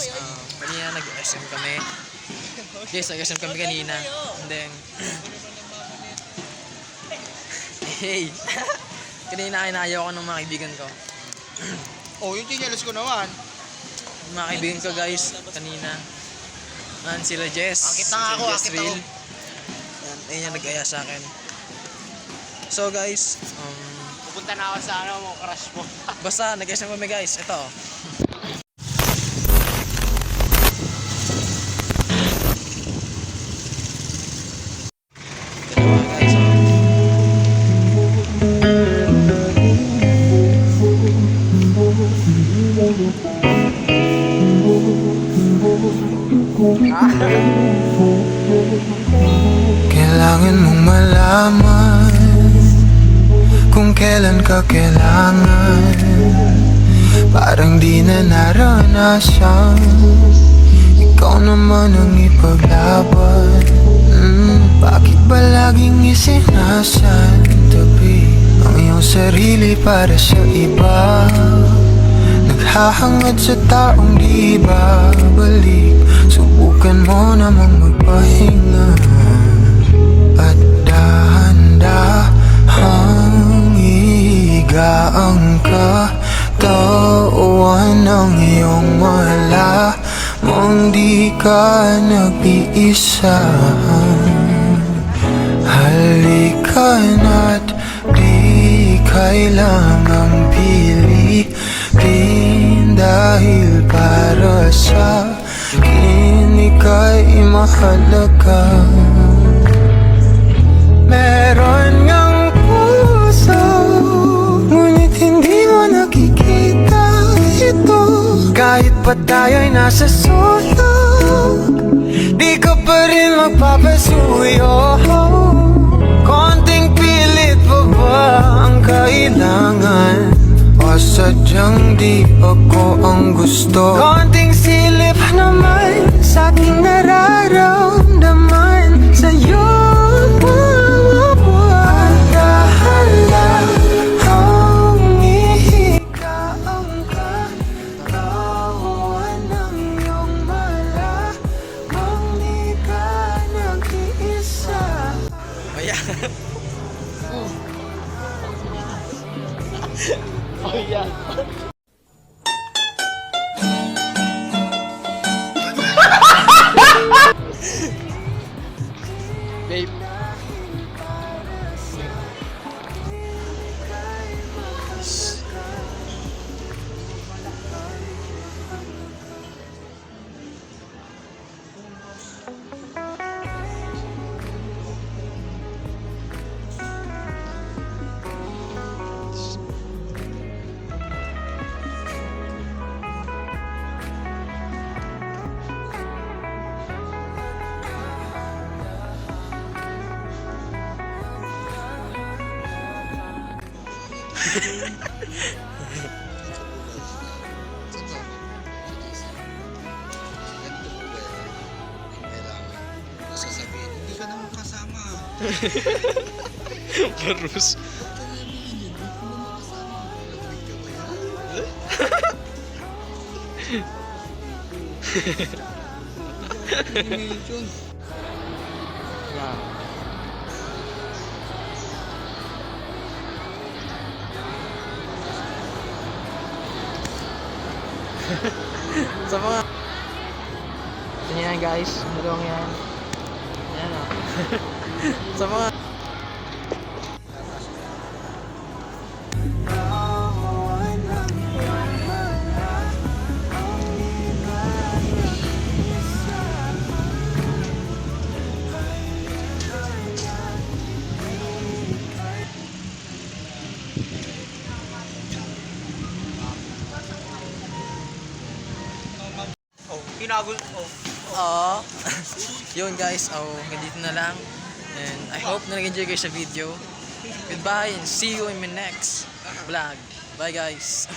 guys, kanina nag-SM kami. Guys, nag-SM kami kanina. And then, hey, kanina inayaw ko ng mga kaibigan ko. Oh, yung tinyalas ko naman. Yung mga kaibigan ko guys, kanina. Sila Jess. Akit na ako, Jess akit ako. Real. Ayun yung nag-aya sa akin. So guys, Pupunta na ako sa ano mo, crush mo. basta nag-SM kami guys. Ito. Kailangan mong malaman kung kailan ka kailangan. Parang di na naranasan, ikaw naman ang ipaglaban. Bakit ba laging isinasantabi ang iyong sarili para sa iba? Naghahangad sa taong di babalik. Subukan mo namang magpahinga at dahan-dahang ihiga ang katawan ng iyong malamang di ka nag-iisa. Halika na't di kailangang pilitin, dahil para sa akin ika'y mahalaga. Meron ngang puso, ngunit hindi mo nakikita ito. Kahit pa tayo'y nasa sulok, di ka pa rin magpapasuyo. Konting pilit pa ba ang kailangan, o sadyang di ako ang gusto? Konting silip naman sa aking nararamdaman sa'yo. Dahan-dahang ihiga ang katawan ng iyong malamang di ka nag-iisa. Ayan. Oh, yeah. Babe. Sasabihin, hindi ka naman kasama. Barus. Sa mga yan guys, dalawang yan. Yan o. Sa mga Kinagol. yun guys, ganito na lang. And I hope na nag-enjoy kayo sa video. Goodbye and see you in my next vlog. Bye guys.